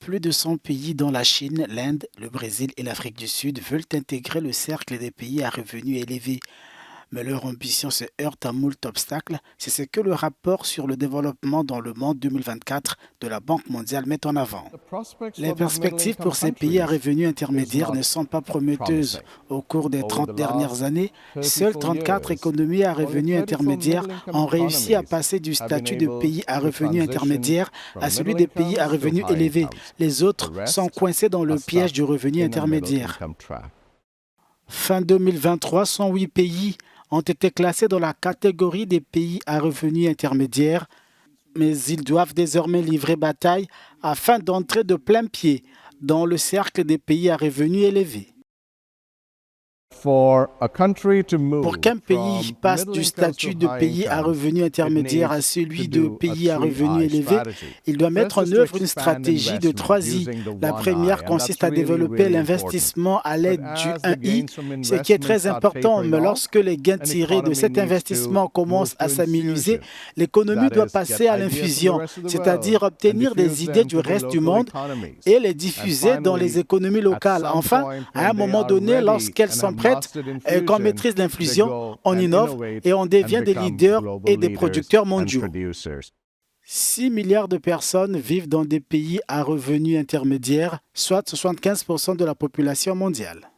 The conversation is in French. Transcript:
Plus de 100 pays dont la Chine, l'Inde, le Brésil et l'Afrique du Sud veulent intégrer le cercle des pays à revenus élevés. Mais leur ambition se heurte à moult obstacles. C'est ce que le rapport sur le développement dans le monde 2024 de la Banque mondiale met en avant. Les perspectives pour ces pays à revenus intermédiaires ne sont pas prometteuses. Au cours des 30 dernières années, seules 34 économies à revenus intermédiaires ont réussi à passer du statut de pays à revenus intermédiaires à celui des pays à revenus élevés. Les autres sont coincés dans le piège du revenu intermédiaire. Fin 2023, 108 pays ont été classés dans la catégorie des pays à revenus intermédiaires, mais ils doivent désormais livrer bataille afin d'entrer de plein pied dans le cercle des pays à revenus élevés. Pour qu'un pays passe du statut de pays à revenus intermédiaires à celui de pays à revenus élevés, il doit mettre en œuvre une stratégie de 3 I. La première consiste à développer l'investissement à l'aide du 1I, ce qui est très important, mais lorsque les gains tirés de cet investissement commencent à s'amenuiser, l'économie doit passer à l'infusion, c'est-à-dire obtenir des idées du reste du monde et les diffuser dans les économies locales. Enfin, à un moment donné, lorsqu'elles sont prêtes et qu'on maîtrise l'inflation, on innove et on devient des leaders et des producteurs mondiaux. 6 milliards de personnes vivent dans des pays à revenus intermédiaires, soit 75% de la population mondiale.